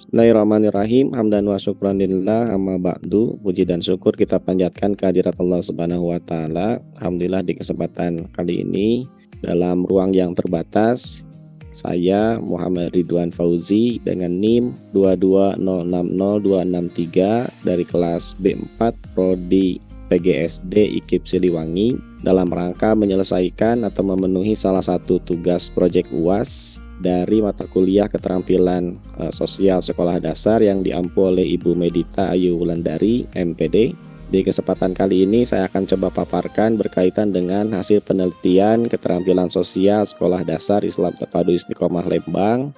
Bismillahirrahmanirrahim. Hamdan wa syukran lillah, amma ba'du. Puji dan syukur kita panjatkan kehadirat Allah Subhanahu wa taala. Alhamdulillah di kesempatan kali ini dalam ruang yang terbatas, saya Muhammad Ridwan Fauzi dengan NIM 22060-263 dari kelas B4 Prodi PGSD IKIP Siliwangi dalam rangka menyelesaikan atau memenuhi salah satu tugas proyek UAS dari mata kuliah keterampilan sosial sekolah dasar yang diampu oleh Ibu Medita Ayu Wulandari MPD. Di kesempatan kali ini saya akan coba paparkan berkaitan dengan hasil penelitian keterampilan sosial sekolah dasar Islam Terpadu Istiqomah Lembang.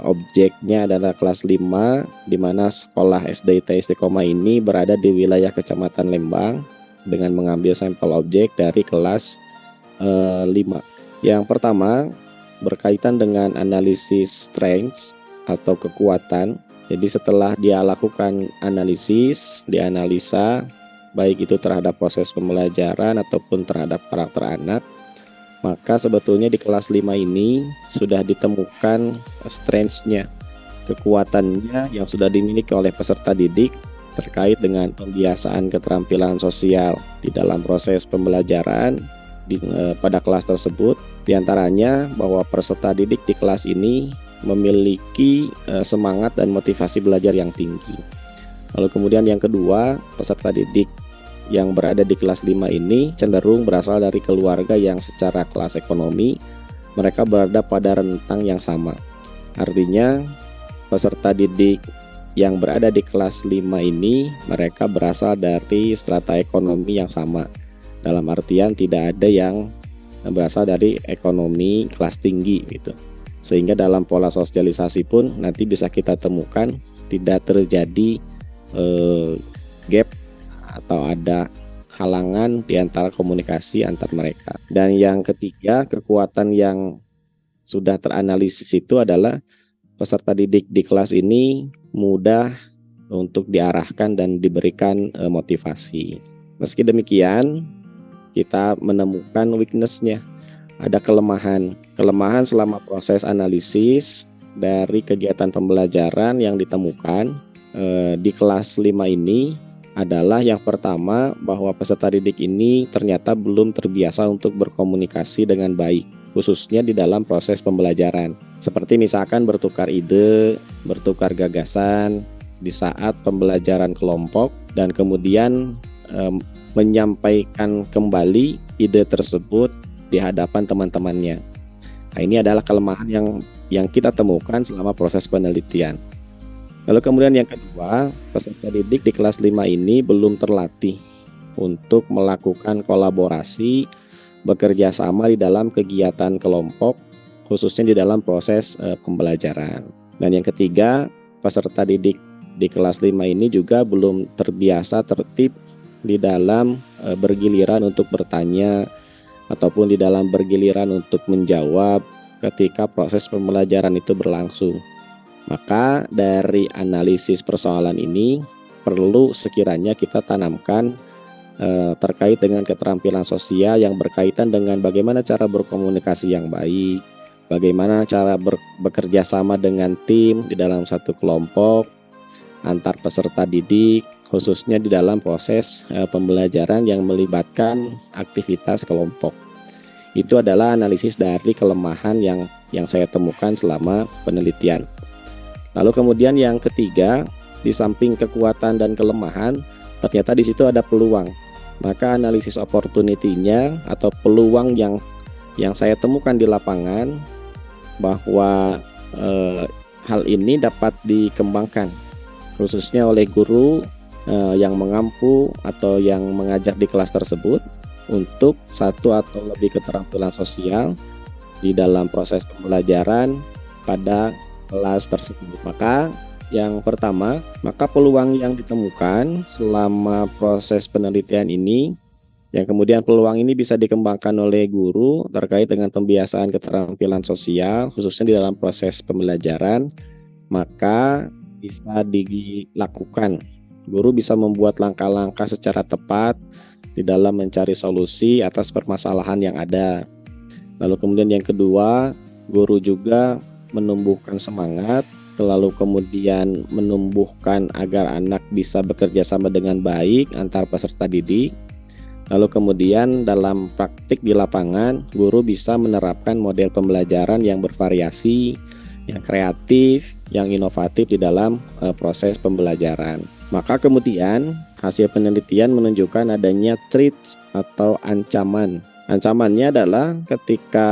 Objeknya adalah kelas 5, di mana sekolah SDIT Istiqomah ini berada di wilayah Kecamatan Lembang dengan mengambil sampel objek dari kelas 5. Yang pertama berkaitan dengan analisis strength atau kekuatan. Jadi setelah dia lakukan analisis, dianalisa baik itu terhadap proses pembelajaran ataupun terhadap karakter anak, maka sebetulnya di kelas 5 ini sudah ditemukan strength-nya, kekuatannya yang sudah dimiliki oleh peserta didik terkait dengan pembiasaan keterampilan sosial di dalam proses pembelajaran pada kelas tersebut. Di antaranya bahwa peserta didik di kelas ini memiliki semangat dan motivasi belajar yang tinggi. Lalu kemudian yang kedua, peserta didik yang berada di kelas 5 ini cenderung berasal dari keluarga yang secara kelas ekonomi mereka berada pada rentang yang sama. Artinya peserta didik yang berada di kelas 5 ini mereka berasal dari strata ekonomi yang sama. Dalam artian tidak ada yang berasal dari ekonomi kelas tinggi gitu. Sehingga dalam pola sosialisasi pun nanti bisa kita temukan tidak terjadi gap atau ada halangan di antara komunikasi antar mereka. Dan yang ketiga, kekuatan yang sudah teranalisis itu adalah peserta didik di kelas ini mudah untuk diarahkan dan diberikan motivasi. Meski demikian, kita menemukan weakness-nya, ada kelemahan selama proses analisis dari kegiatan pembelajaran yang ditemukan di kelas 5 ini adalah yang pertama bahwa peserta didik ini ternyata belum terbiasa untuk berkomunikasi dengan baik, khususnya di dalam proses pembelajaran. Seperti misalkan bertukar ide, bertukar gagasan di saat pembelajaran kelompok dan kemudian menyampaikan kembali ide tersebut di hadapan teman-temannya. Nah, ini adalah kelemahan yang kita temukan selama proses penelitian. Lalu kemudian yang kedua, peserta didik di kelas 5 ini belum terlatih untuk melakukan kolaborasi, bekerja sama di dalam kegiatan kelompok, khususnya di dalam proses pembelajaran. Dan yang ketiga, peserta didik di kelas 5 ini juga belum terbiasa tertib di dalam bergiliran untuk bertanya ataupun di dalam bergiliran untuk menjawab ketika proses pembelajaran itu berlangsung. Maka dari analisis persoalan ini perlu sekiranya kita tanamkan terkait dengan keterampilan sosial yang berkaitan dengan bagaimana cara berkomunikasi yang baik, bagaimana cara bekerja sama dengan tim di dalam satu kelompok, antar peserta didik, khususnya di dalam proses pembelajaran yang melibatkan aktivitas kelompok. Itu adalah analisis dari kelemahan yang saya temukan selama penelitian. Lalu kemudian yang ketiga, di samping kekuatan dan kelemahan, ternyata di situ ada peluang. Maka analisis opportunity-nya atau peluang yang saya temukan di lapangan bahwa hal ini dapat dikembangkan khususnya oleh guru yang mengampu atau yang mengajar di kelas tersebut untuk satu atau lebih keterampilan sosial di dalam proses pembelajaran pada kelas tersebut. Maka yang pertama, maka peluang yang ditemukan selama proses penelitian ini, yang kemudian peluang ini bisa dikembangkan oleh guru terkait dengan pembiasaan keterampilan sosial khususnya di dalam proses pembelajaran, maka bisa dilakukan. Guru bisa membuat langkah-langkah secara tepat di dalam mencari solusi atas permasalahan yang ada. Lalu kemudian yang kedua, guru juga menumbuhkan semangat lalu kemudian menumbuhkan agar anak bisa bekerja sama dengan baik antar peserta didik. Lalu kemudian dalam praktik di lapangan, guru bisa menerapkan model pembelajaran yang bervariasi, yang kreatif, yang inovatif di dalam proses pembelajaran. Maka kemudian hasil penelitian menunjukkan adanya threats atau ancaman. Ancamannya adalah ketika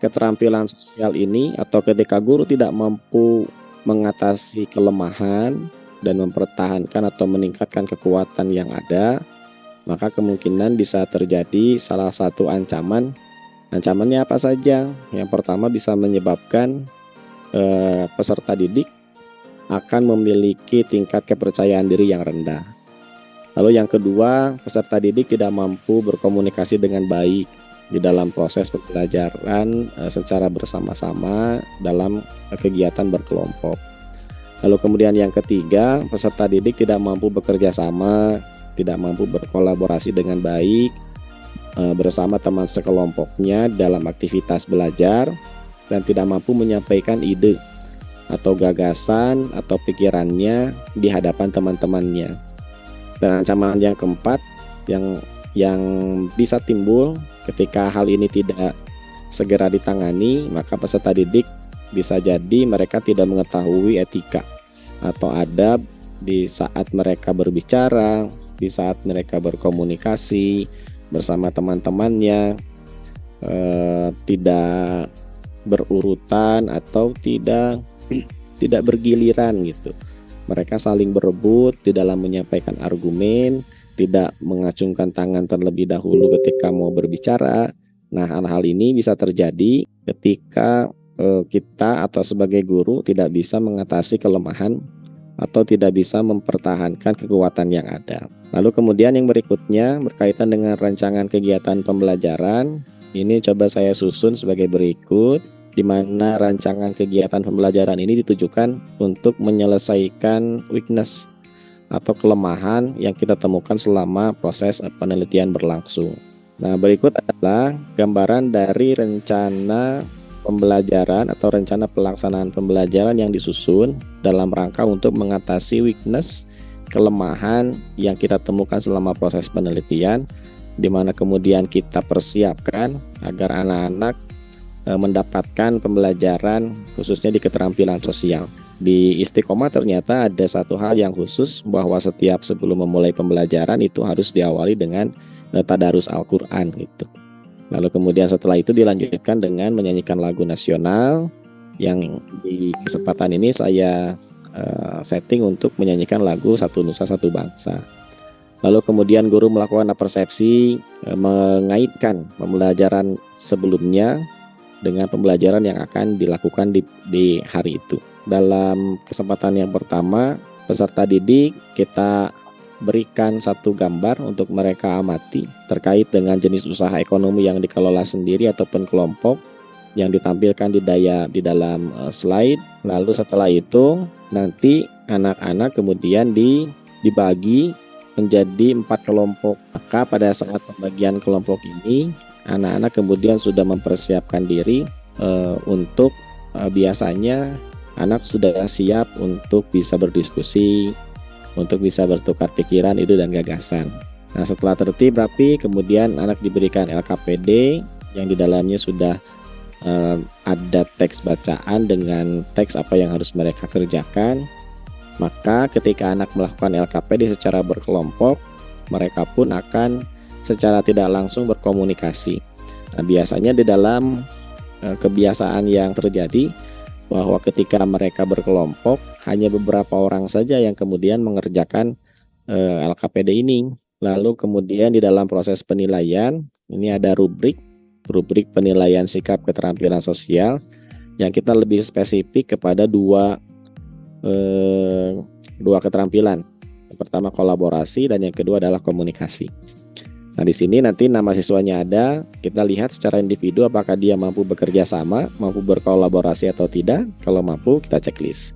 keterampilan sosial ini atau ketika guru tidak mampu mengatasi kelemahan dan mempertahankan atau meningkatkan kekuatan yang ada, maka kemungkinan bisa terjadi salah satu ancaman. Ancamannya apa saja? Yang pertama bisa menyebabkan peserta didik akan memiliki tingkat kepercayaan diri yang rendah. Lalu yang kedua, peserta didik tidak mampu berkomunikasi dengan baik di dalam proses pembelajaran secara bersama-sama dalam kegiatan berkelompok. Lalu kemudian yang ketiga, peserta didik tidak mampu bekerja sama, tidak mampu berkolaborasi dengan baik bersama teman sekelompoknya dalam aktivitas belajar, dan tidak mampu menyampaikan ide atau gagasan atau pikirannya di hadapan teman-temannya. Dan ancaman yang keempat yang bisa timbul ketika hal ini tidak segera ditangani, maka peserta didik bisa jadi mereka tidak mengetahui etika atau adab di saat mereka berbicara, di saat mereka berkomunikasi bersama teman-temannya, tidak berurutan atau tidak bergiliran gitu. Mereka saling berebut di dalam menyampaikan argumen, tidak mengacungkan tangan terlebih dahulu ketika mau berbicara. Nah, hal-hal ini bisa terjadi ketika kita atau sebagai guru tidak bisa mengatasi kelemahan atau tidak bisa mempertahankan kekuatan yang ada. Lalu kemudian yang berikutnya berkaitan dengan rancangan kegiatan pembelajaran. Ini coba saya susun sebagai berikut, di mana rancangan kegiatan pembelajaran ini ditujukan untuk menyelesaikan weakness atau kelemahan yang kita temukan selama proses penelitian berlangsung. Nah, berikut adalah gambaran dari rencana pembelajaran atau rencana pelaksanaan pembelajaran yang disusun dalam rangka untuk mengatasi weakness, kelemahan yang kita temukan selama proses penelitian, di mana kemudian kita persiapkan agar anak-anak mendapatkan pembelajaran khususnya di keterampilan sosial. Di Istiqomah ternyata ada satu hal yang khusus, bahwa setiap sebelum memulai pembelajaran itu harus diawali dengan tadarus Al-Quran gitu. Lalu kemudian setelah itu dilanjutkan dengan menyanyikan lagu nasional, yang di kesempatan ini saya setting untuk menyanyikan lagu Satu Nusa Satu Bangsa. Lalu kemudian guru melakukan persepsi, mengaitkan pembelajaran sebelumnya dengan pembelajaran yang akan dilakukan di hari itu. Dalam kesempatan yang pertama, peserta didik kita berikan satu gambar untuk mereka amati terkait dengan jenis usaha ekonomi yang dikelola sendiri ataupun kelompok yang ditampilkan di dalam slide. Lalu setelah itu nanti anak-anak kemudian dibagi menjadi 4 kelompok. Maka pada saat pembagian kelompok ini, anak-anak kemudian sudah mempersiapkan diri untuk biasanya anak sudah siap untuk bisa berdiskusi, untuk bisa bertukar pikiran, ide dan gagasan. Nah, setelah tertib rapi, kemudian anak diberikan LKPD yang di dalamnya sudah ada teks bacaan dengan teks apa yang harus mereka kerjakan. Maka ketika anak melakukan LKPD secara berkelompok, mereka pun akan secara tidak langsung berkomunikasi. Nah, biasanya di dalam kebiasaan yang terjadi bahwa ketika mereka berkelompok, hanya beberapa orang saja yang kemudian mengerjakan LKPD ini. Lalu kemudian di dalam proses penilaian, ini ada rubrik penilaian sikap keterampilan sosial yang kita lebih spesifik kepada dua keterampilan. Yang pertama kolaborasi dan yang kedua adalah komunikasi. Nah, di sini nanti nama siswanya ada, kita lihat secara individu apakah dia mampu bekerja sama, mampu berkolaborasi atau tidak. Kalau mampu, kita checklist.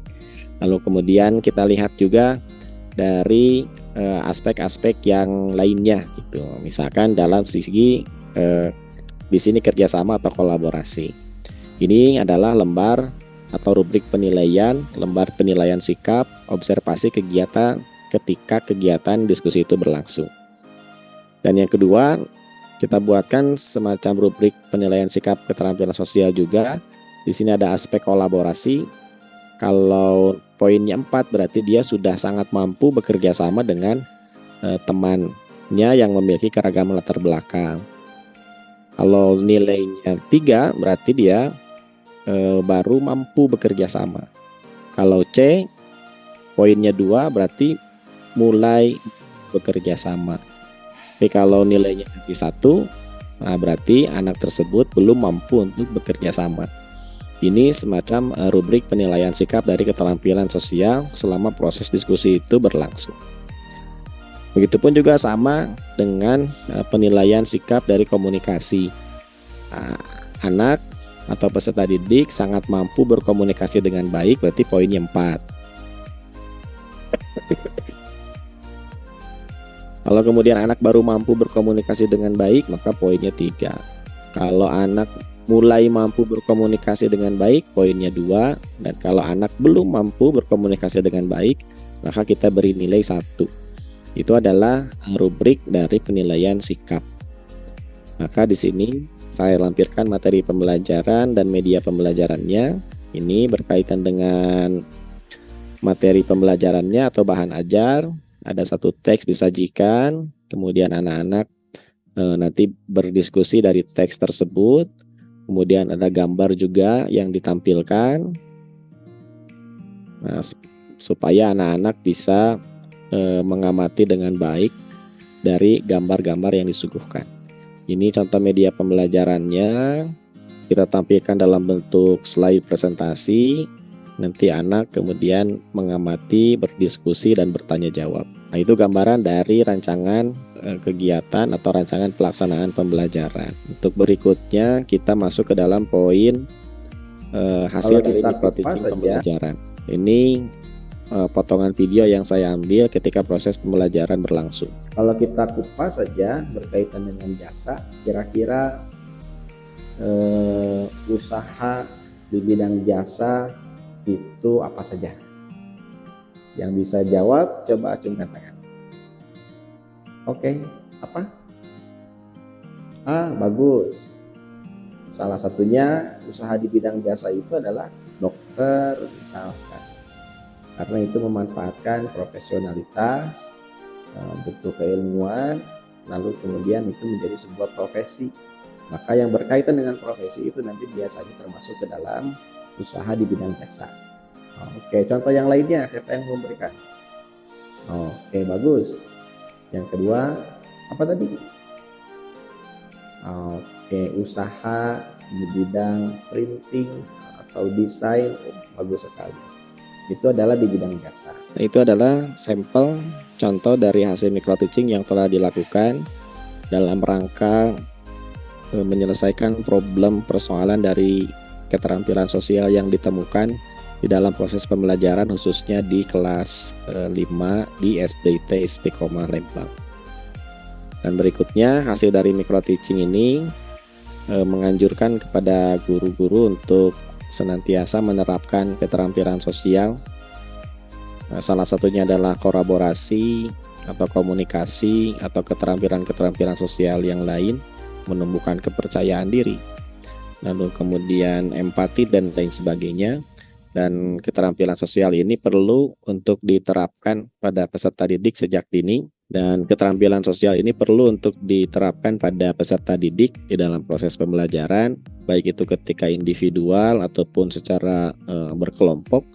Lalu kemudian kita lihat juga dari aspek-aspek yang lainnya gitu. Misalkan dalam sisi di sini kerjasama atau kolaborasi. Ini adalah lembar atau rubrik penilaian, lembar penilaian sikap, observasi kegiatan ketika kegiatan diskusi itu berlangsung. Dan yang kedua, kita buatkan semacam rubrik penilaian sikap keterampilan sosial juga. Di sini ada aspek kolaborasi. Kalau poinnya 4 berarti dia sudah sangat mampu bekerja sama dengan temannya yang memiliki keragaman latar belakang. Kalau nilainya 3 berarti dia baru mampu bekerja sama. Kalau C poinnya 2 berarti mulai bekerja sama. Tapi kalau nilainya lebih 1, nah berarti anak tersebut belum mampu untuk bekerja sama. Ini semacam rubrik penilaian sikap dari keterampilan sosial selama proses diskusi itu berlangsung. Begitupun juga sama dengan penilaian sikap dari komunikasi. Anak atau peserta didik sangat mampu berkomunikasi dengan baik, berarti poinnya 4. Kalau kemudian anak baru mampu berkomunikasi dengan baik, maka poinnya 3. Kalau anak mulai mampu berkomunikasi dengan baik, poinnya 2. Dan kalau anak belum mampu berkomunikasi dengan baik, maka kita beri nilai 1. Itu adalah rubrik dari penilaian sikap. Maka di sini saya lampirkan materi pembelajaran dan media pembelajarannya. Ini berkaitan dengan materi pembelajarannya atau bahan ajar. Ada satu teks disajikan, kemudian anak-anak nanti berdiskusi dari teks tersebut. Kemudian ada gambar juga yang ditampilkan, nah, supaya anak-anak bisa mengamati dengan baik dari gambar-gambar yang disuguhkan. Ini contoh media pembelajarannya, kita tampilkan dalam bentuk slide presentasi. Nanti anak kemudian mengamati, berdiskusi, dan bertanya jawab. Nah, itu gambaran dari rancangan kegiatan atau rancangan pelaksanaan pembelajaran. Untuk berikutnya kita masuk ke dalam poin hasil dari microteaching pembelajaran. Ini potongan video yang saya ambil ketika proses pembelajaran berlangsung. Kalau kita kupas saja berkaitan dengan jasa, kira-kira usaha di bidang jasa itu apa saja? Yang bisa jawab coba acungkan tangan. Oke, apa? Bagus. Salah satunya usaha di bidang jasa itu adalah dokter misalkan. Karena itu memanfaatkan profesionalitas, butuh keilmuan, lalu kemudian itu menjadi sebuah profesi. Maka yang berkaitan dengan profesi itu nanti biasanya termasuk ke dalam usaha di bidang jasa. Oke, contoh yang lainnya siapa yang memberikan? Oke, bagus. Yang kedua, apa tadi? Oke, usaha di bidang printing atau desain. Bagus sekali. Itu adalah di bidang jasa. Nah, itu adalah sampel contoh dari hasil microteaching yang telah dilakukan dalam rangka menyelesaikan problem persoalan dari keterampilan sosial yang ditemukan di dalam proses pembelajaran khususnya di kelas 5 di SDIT Istiqomah Lembang. Dan berikutnya hasil dari microteaching ini menganjurkan kepada guru-guru untuk senantiasa menerapkan keterampilan sosial. Salah satunya adalah kolaborasi atau komunikasi atau keterampilan-keterampilan sosial yang lain, menumbuhkan kepercayaan diri, lalu kemudian empati dan lain sebagainya. Dan keterampilan sosial ini perlu untuk diterapkan pada peserta didik sejak dini, dan keterampilan sosial ini perlu untuk diterapkan pada peserta didik di dalam proses pembelajaran, baik itu ketika individual ataupun secara berkelompok,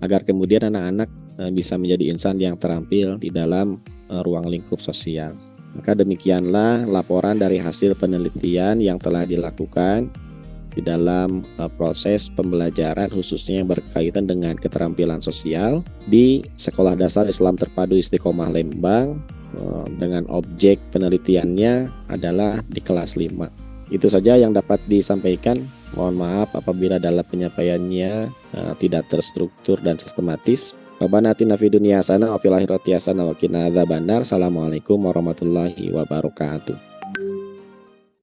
agar kemudian anak-anak bisa menjadi insan yang terampil di dalam ruang lingkup sosial. Maka demikianlah laporan dari hasil penelitian yang telah dilakukan di dalam proses pembelajaran khususnya yang berkaitan dengan keterampilan sosial di Sekolah Dasar Islam Terpadu Istiqomah Lembang, dengan objek penelitiannya adalah di kelas 5. Itu saja yang dapat disampaikan. Mohon maaf apabila dalam penyampaiannya tidak terstruktur dan sistematis. Rabbana atina fid dunya hasanah wa fil akhirati hasanah wa qina adzabannar. Assalamualaikum warahmatullahi wabarakatuh.